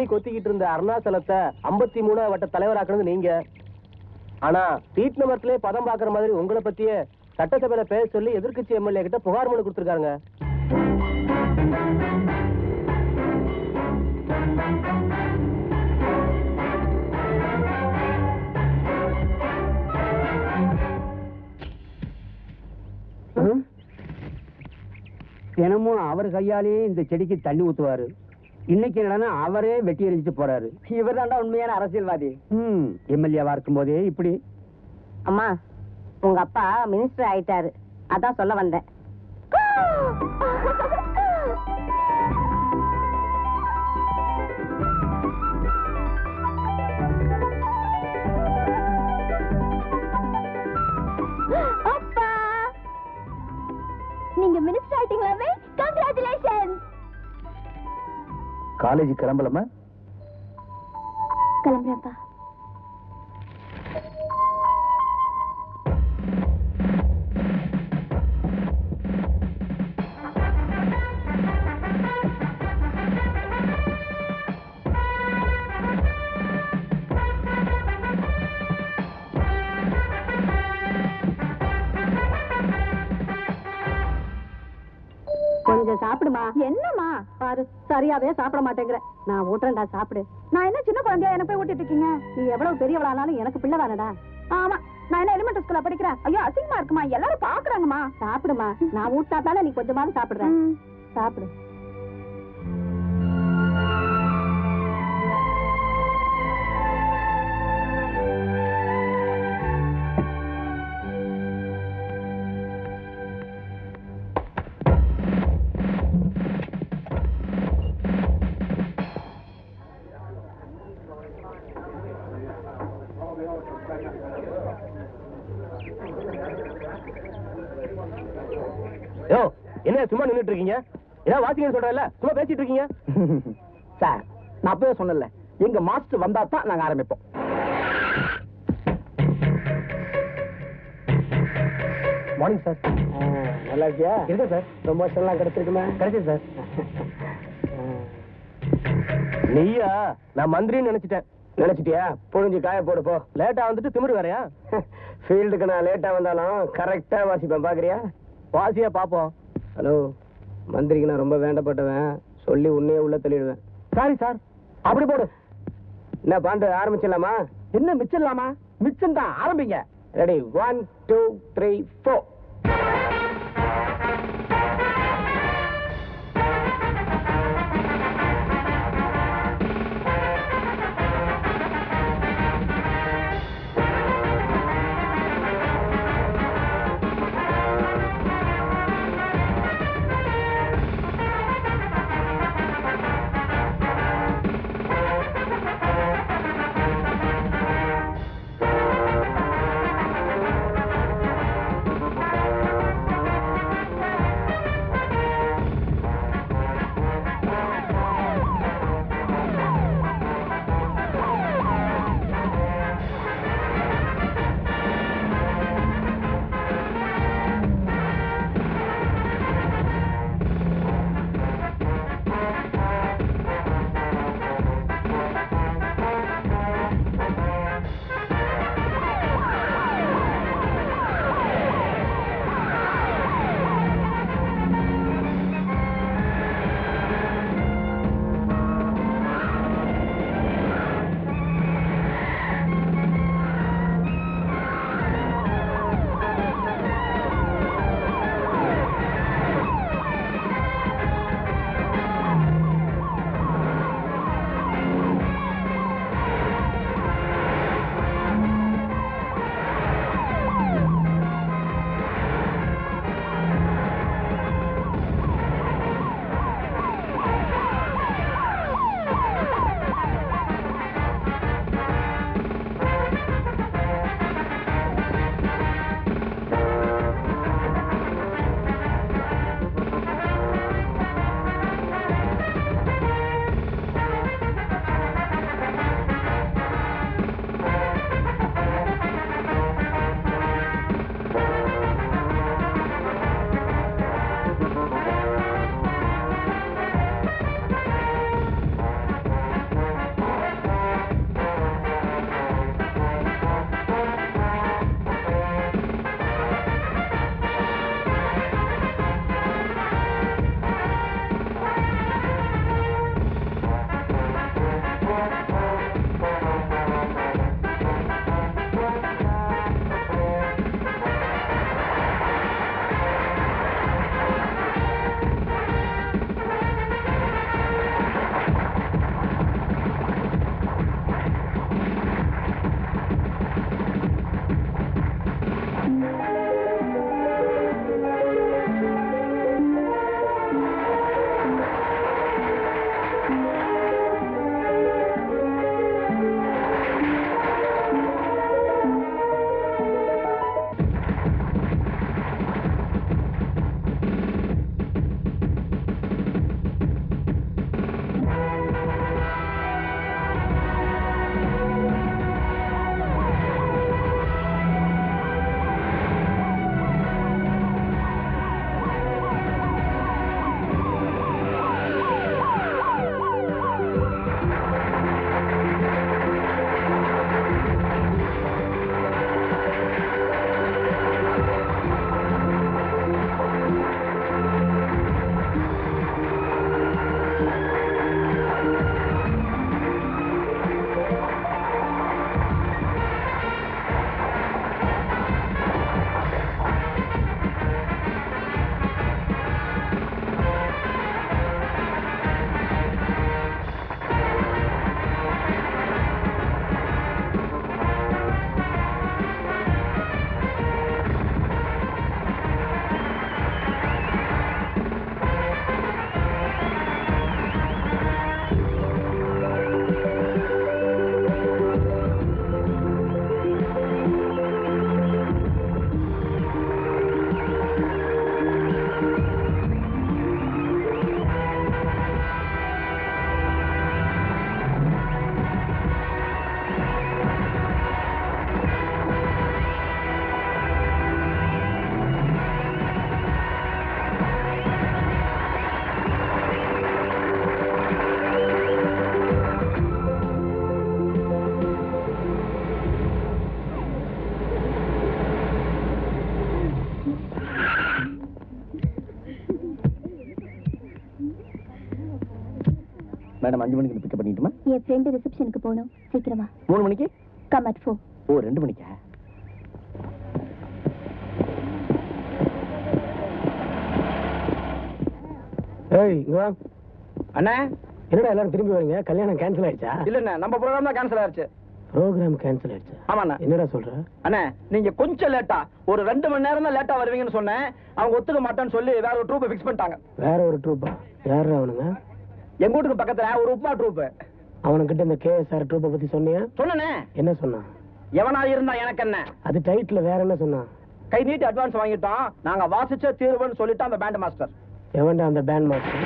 கும்மி கொத்திக்கிட்டு இருந்த அருணாச்சலத்தை 53 வட்ட தலைவராக்குறது நீங்க. ஆனா சீட் நம்பர்லயே பதம் பாக்குற மாதிரி உங்களை பத்தியே சட்டசபையில பேச சொல்லி எதிர்க்கட்சி எம்எல்ஏ கிட்ட புகார் மனு கொடுத்திருக்காங்க. தினமும் அவர் கையாலேயே இந்த செடிக்கு தண்ணி ஊத்துவாரு. இன்னைக்கு என்னன்னா அவரே வெட்டி எரிஞ்சிட்டு போறாரு. இவர் தாண்டா உண்மையான அரசியல்வாதி. எம்எல்ஏவா இருக்கும் போதே இப்படி. அம்மா, உங்க அப்பா மினிஸ்டர் ஆயிட்டாரு, அதான் சொல்ல வந்தேன். நீங்க மினிஸ்டர் ஆயிட்டீங்களாமே, கங்க்ராச்சுலேஷன். காலேஜ் கிளம்பலமா? கிளம்புறப்பா. கொஞ்சம் சாப்பிடுமா. என்னம்மா பாரு, சரியாவே சாப்பிட மாட்டேங்கிற. நான் ஊட்டுறேன்டா, சாப்பிடு. நான் என்ன சின்ன குழந்தையா என்ன போய் ஊட்டிட்டு இருக்கீங்க? நீ எவ்வளவு பெரியவளானாலும் எனக்கு பிள்ளை தானடா. ஆமா, நான் என்ன எலிமெண்டரி ஸ்கூல்ல படிக்கிறேன்? ஐயோ அசிங்கமா இருக்குமா, எல்லாரும் பாக்குறாங்கம்மா. சாப்பிடுமா, நான் ஊட்டா தானே நீ கொஞ்சமாவது சாப்பிடுற. சாப்பிடு. என்ன சும்மா நின்னுட்டு இருக்கீங்க? ஏதாவது வாசிங்கன்னு சொல்றேன்ல, சும்மா பேசிட்டு இருக்கீங்க. சார், நான் அப்பவே சொன்னல, எங்க மாஸ்டர் வந்தா தான் நாங்க ஆரம்பிப்போம். Morning sir. நல்லா இருக்கியா? இருக்கு சார். ப்ரொமோஷன் எல்லாம் கிடைச்சிருக்குமே? கிடைச்சது சார். நீயா? நான் மந்திரின்னு நினைச்சிட்டேன். நினைச்சிட்டியா? புழிஞ்சு காய போடு போ. லேட்டா வந்துட்டு திமிரு வேறையா? ஃபீல்டுக்கு நான் லேட்டா வந்தாலும் கரெக்டா வாசிப்பேன், பாக்குறியா? வாசியா பாப்போம். ஹலோ, மந்திரிக்கு நான் ரொம்ப வேண்டப்பட்டவன், சொல்லி உன்னையே உள்ள தள்ளிடுவேன். Sorry sir. அப்படி போடு. என்ன பாண்டு, ஆரம்பிச்சிடலாமா? என்ன மிச்சம் இல்லாமா? மிச்சம் தான், ஆரம்பிங்க. ரெடி, 1 2 3 4. மேடம் 5 மணிக்கு பிக்கப் பண்ணிட்டுமா? என் ஃப்ரெண்டு ரிசப்ஷனுக்கு போகணும், சீக்கிரமா. 3 மணிக்கு? Come at 4. ஓ 2 மணிக்கா? ஏய் இங்க அண்ணா என்னடா எல்லாரும் திரும்பி வரீங்க? கல்யாணம் கேன்சல் ஆயிடுச்சா? இல்லண்ணா நம்ம ப்ரோக்ராம் தான் கேன்சல் ஆயிடுச்சு. ப்ரோக்ராம் கேன்சல் ஆயிடுச்சு? ஆமாண்ணா. என்னடா சொல்ற? அண்ணா நீங்க கொஞ்சம் லேட்டா, ஒரு 2 மணி நேரம் தான் லேட்டா வருவீங்கன்னு சொன்னேன். அவங்க ஒத்துக்க மாட்டேன்னு சொல்லி வேற ஒரு ட்ரூப்பை ஃபிக்ஸ் பண்ணிட்டாங்க. வேற ஒரு ட்ரூப்பா? யாரா அவனுங்க? எங்க வீட்டுக்கு பக்கத்துல ஒரு உப்மா ட்ரூப். அவனுக்கிட்ட இந்த கேஎஸ்ஆர் ட்ரூப்பை பத்தி சொன்னியா? சொன்னனே. என்ன சொன்னான்? எவனா இருந்தா எனக்கு என்ன? அது டைட்டில் வேற என்ன சொன்னான்? கை நீட்டி அட்வான்ஸ் வாங்கிட்டோம், நாங்க வாசிச்ச தீர்வுன்னு சொல்லிட்டு அந்த பேண்ட் மாஸ்டர். எவன்டா அந்த பேண்ட் மாஸ்டர்?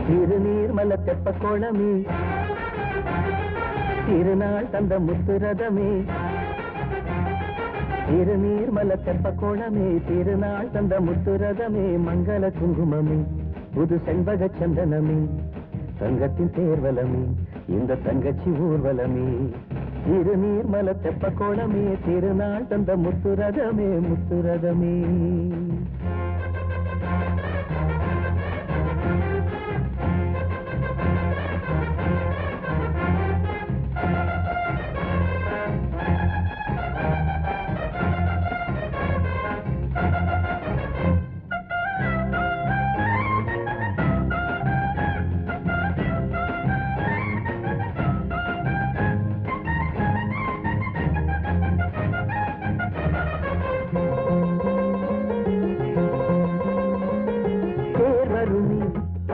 திருநீர்மல தெப்ப கோலமே, திருநாள் தந்த முத்துரதமே. திருநீர்மல தெப்ப கோலமே, திருநாள் தந்த முத்துரதமே. மங்கள குங்குமமே, புது செண்பக சந்தனமே, தங்கத்தின் தேர்வலமே, இந்த தங்கச்சி ஊர்வலமே. திருநீர்மல தெப்ப கோலமே, திருநாள் தந்த முத்துரதமே, முத்துரதமே.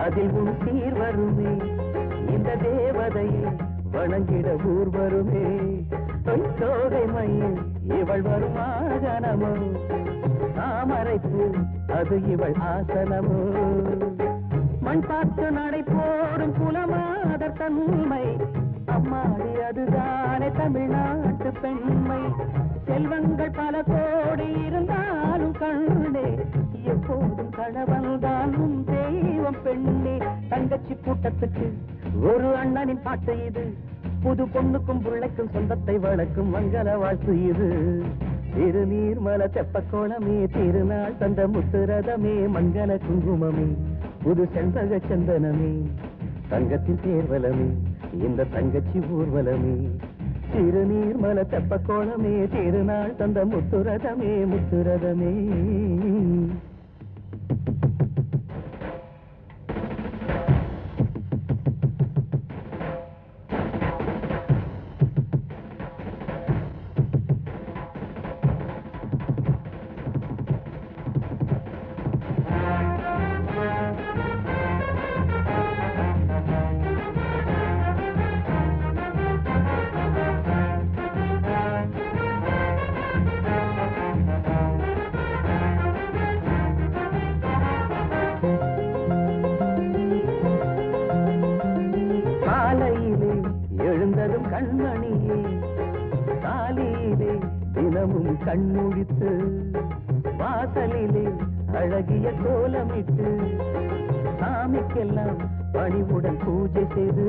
அதில் உன் சீர் வருமே, இந்த தேவதையை வணங்கிட ஊர் வருமே. தோகை மயில் இவள் வரும் ஆசனமோ, தாமரைப்பூ அது இவள் ஆசனமோ. மண் பார்த்து நடை போடும் குலமாதர் தன்மை, அம்மாடி அதுதானே தமிழ்நாட்டு பெண்மை. செல்வங்கள் பல கோடி இருந்தாலும் கண்ணே, எப்போதும் கணவன் தான் உன் தெய்வம் பெண்ணே. தங்கச்சி கூட்டத்துக்கு ஒரு அண்ணனின் பாட்டு இது, புது பொண்ணுக்கும் பிள்ளைக்கும் சொந்தத்தை வளர்க்கும் மங்கள வாழ்த்து இது. திருநீர்மல தெப்ப கோலமே, திருநாள் தந்த முத்துரதமே. மங்கள குங்குமமே, புது செண்பக சந்தனமே, தங்கத்தின் தேர்வலமே, இந்த தங்கச்சி ஊர்வலமே. திருநீர்மல தெப்ப கோலமே, திருநாள் தந்த முத்துரதமே, முத்துரதமே. கண்மணியே காலையிலே தினமும் கண்முழித்து, வாசலிலே அழகிய கோலமிட்டு, சாமிக்கெல்லாம் பணிவுடன் பூஜை செய்து,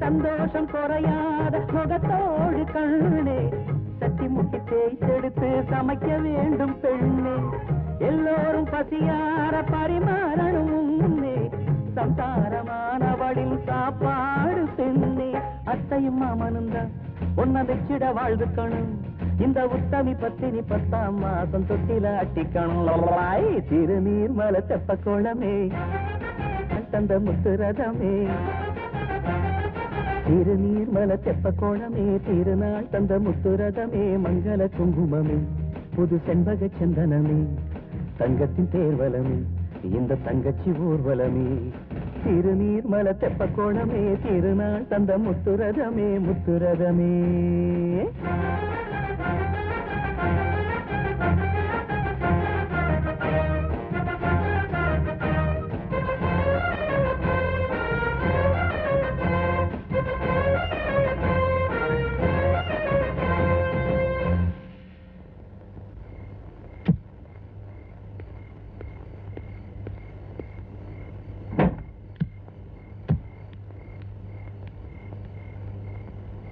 சந்தோஷம் குறையாத முகத்தோடு கண்ணே, சட்டி முட்டி தேய்த்தெடுத்து சமைக்க வேண்டும் பெண்ணே. எல்லோரும் பசியார பரிமாறணும் முன்னே, சம்சாரமானவளின் சாப்பாடு பெண்ணே. அத்தையும் மாமனும் தான் ஒன்ன வச்சிட வாழ்ந்துக்கணும், இந்த உத்தமி பத்தினி 10ஆம் மாசம் தொட்டில அட்டிக்கணும். திருநீர்மல தெப்ப கோலமே, தந்த முத்துரதமே. திருநீர்மல தெப்ப கோலமே, திருநாள் தந்த முத்துரதமே. மங்கள குங்குமமே, புது செண்பக சந்தனமே, தங்கத்தின் தேர்வலமே, இந்த தங்கச்சி ஊர்வலமே. திருநீர்மல தெப்ப கோலமே, திருநாள் தந்த முத்துரதமே, முத்துரதமே.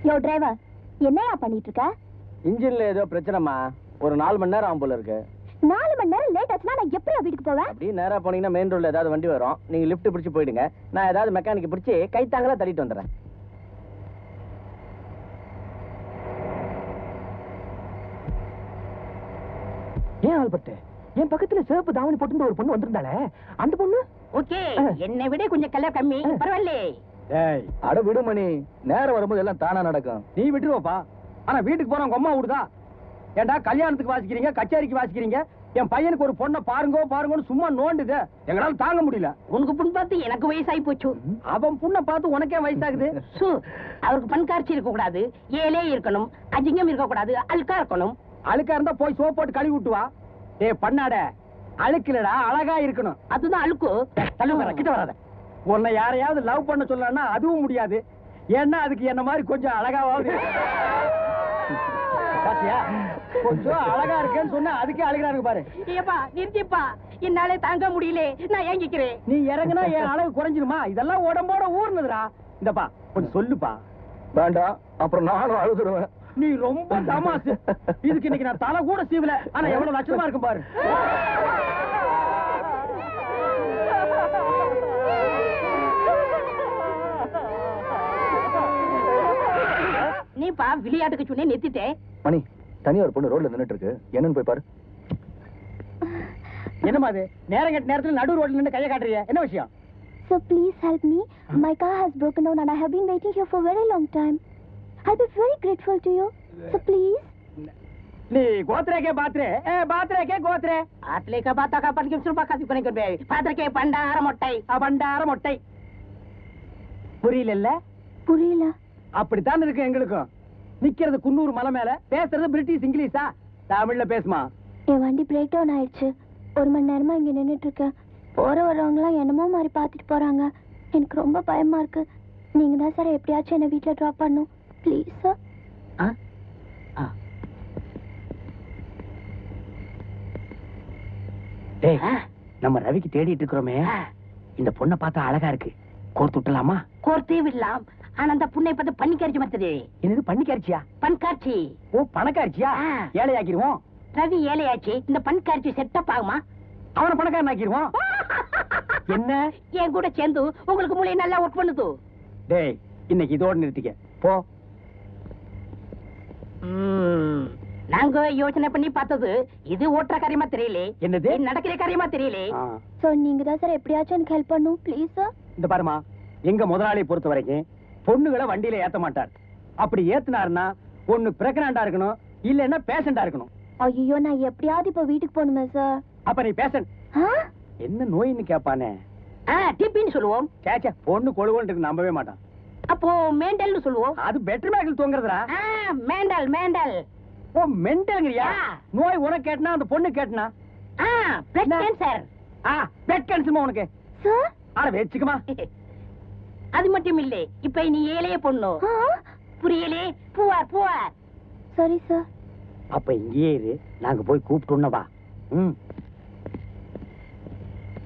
யோ டிரைவர், என்னையா பண்ணிட்டு இருக்க? இன்ஜின்ல ஏதோ பிரச்சனைமா, ஒரு 4 மணி நேரம் ஆகும் போல இருக்கு. 4 மணி நேரம் லேட் ஆச்சுன்னா நான் எப்படி வீட்டுக்கு போவேன்? அப்படி நேரா போனீங்கன்னா மெயின் ரோட்ல ஏதாவது வண்டி வரும், நீங்க லிஃப்ட் பிடிச்சு போயிடுங்க. நான் ஏதாவது மெக்கானிக் பிடிச்சி கைத்தாங்களா தள்ளிட்டு வந்துடுறேன். ஏன் ஆல்பர்ட், என் பக்கத்துல சிவப்பு தாவணி போட்டு ஒரு பொண்ணு வந்திருந்தாளே, அந்த பொண்ணு ஓகே, என்னை விட கொஞ்சம் கலர் கம்மி, பரவாயில்ல. ஏய், அட விடுமணி, நேரம் வரும்போது எல்லாம் தானா நடக்கும். நீ விட்டுருவப்பா. ஆனா வீட்டுக்கு போறவங்க அம்மா விடுதா? ஏண்டா கல்யாணத்துக்கு வாசிக்கிறீங்க, கச்சேரிக்கு வாசிக்கிறீங்க, என் பையனுக்கு ஒரு பொண்ணை பாருங்கன்னு சும்மா நோண்டுது. எங்களால தாங்க முடியல. உனக்கு புண் பார்த்து எனக்கு வயசாகி போச்சு. அவன் புண்ணை பார்த்து உனக்கே வயசாகுது. அவருக்கு பண் காட்சி இருக்க கூடாது, ஏழே இருக்கணும், அஜிங்கம் இருக்க கூடாது, அழுக்கா இருக்கணும். அழுக்கா இருந்தா போய் சோப் போட்டு கழுவி விட்டு வா. டேய் பண்ணாட, அழுக்குலடா, அழகா இருக்கணும். அதுதான் அழுக்கு. கிட்ட வராத. உன்னை யாரையாவது லவ் பண்ண சொல்லனா அதுவும் முடியாது. ஏன்னா அதுக்கு என்ன மாதிரி கொஞ்சம் அழகாவது. பாத்தியா, கொஞ்சம் அழகா இருக்கேன்னு சொன்னா அதுக்கே அழகாருக்கு பாரு. ஏப்பா நிறுத்திப்பா, என்னாலே தாங்க முடியல, நான் ஏங்கிக்கிறேன். நீ இறங்குனா என் அழகு குறைஞ்சிருமா? இதெல்லாம் உடம்போட ஊர்னதுடா. இந்தப்பா கொஞ்சம் சொல்லுப்பா. வேண்டாம், அப்புறம் நானும் அழுதுருவேன். நீ ரொம்ப தமாசு. இதுக்கு இன்னைக்கு நான் தலை கூட சீவல, ஆனா எவ்வளவு லட்சணமா இருக்கும் பாரு. நீப்பா விளையாட்டுக்கு சொன்னே நிறுத்திட்டேன். மணி, தனியா ஒரு பொண்ணு ரோட்ல நின்னுட்டு இருக்கு, என்னன்னு போய் பாரு. என்னமா அது நேரம் கட்ட நேரத்துல நடு ரோட்ல நின்னு கையை காட்டுறிய, என்ன விஷயம்? So please help me. My car has broken down and I have been waiting here for a very long time. I'll be very grateful to you. So please. நீ கோத்ரேக்கே பாத்ரே, பாத்ரேக்கே கோத்ரே. ஆத்லேக்க பாத்தாக்கா 10 நிமிஷம் பாக்காசி பண்ணி கொண்டு பாத்ரேக்கே பண்டார மொட்டை. பண்டார மொட்டை. புரியல? புரியல. அப்படித்தான் இருக்கு எங்களுக்கும். நிக்கிறது குன்னூர் மலை மேல, பேசுறது பிரிட்டிஷ் இங்கிலீஷா? தமிழ்ல பேசுமா. என் வண்டி பிரேக் டவுன் ஆயிடுச்சு. 1 மணி நேரமா இங்க நின்னுட்டு இருக்கேன். போற வரவங்க எல்லாம் என்னமோ மாதிரி பாத்துட்டு போறாங்க. எனக்கு ரொம்ப பயமா இருக்கு. நீங்க தான் சார் எப்படியாச்சும் என்ன வீட்டுல டிராப் பண்ணும். Please sir. டேய், நம்ம ரவிக்கு தேடிட்டு இருக்கிறோமே, இந்த பொண்ணை பார்த்தா அழகா இருக்கு. கோர்த்து விட்டலாமா? கோர்த்தே விடலாம். ஆனா அந்த புண்ணை பார்த்து பண்ணிக்காரிச்சு மத்தது. என்னது பண்ணிக்காரிச்சியா? பண்காட்சி. ஓ பணக்காரிச்சியா? ஏழையாக்கிடுவோம். ரவி ஏழையாச்சு, இந்த பண்காட்சி செட்டப் ஆகுமா? அவனை பணக்காரன் ஆக்கிடுவோம். என்ன என் கூட சேர்ந்து உங்களுக்கு மூளை நல்லா ஒர்க் பண்ணுது. டேய், இன்னைக்கு இதோட நிறுத்திக்க போ. நாங்க யோசனை பண்ணி பார்த்தது இது ஓட்டுற காரியமா தெரியல. என்னது? நடக்கிற காரியமா தெரியல. சோ நீங்க தான் சார் எப்படியாச்சும் எனக்கு ஹெல்ப் பண்ணும். Please sir. இந்த பாருமா, எங்க முதலாளியை பொறுத்த வரைக்கும் பொண்ணுகளை வண்டியில ஏத்த மாட்டார். அப்படி ஏத்துனாருன்னா ஒண்ணு பிரெக்னண்டா இருக்கணும், இல்லன்னா பேஷண்டா இருக்கணும். ஐயோ, நான் எப்படியாவது இப்ப வீட்டுக்கு போகணுமே சார். அப்ப நீ பேஷண்ட். என்ன நோயின்னு கேட்பானே. டிபின்னு சொல்லுவோம். சேச்சா, பொண்ணு கொழுவோன்னு நம்பவே மாட்டான். அப்போ மேண்டல்னு சொல்லுவோம். அது பெட்டர் மேக்கல் தூங்குறதுடா. மேண்டல் மேண்டல். ஓ மெண்டல்ங்கறியா? நோய் உனக்கு கேட்டனா அந்த பொண்ணு கேட்டனா? Blood cancer. பிளட் கேன்சர்மா உனக்கு? சார் அட வெச்சுக்குமா. அது மட்டும் இல்ல, இப்ப நீ ஏழைய பொண்ணு. புரியலே? புவார் புவார். சரி சார். அப்ப இங்கேயே இரு, நாங்க போய் கூப்பிட்டோம்னா வா.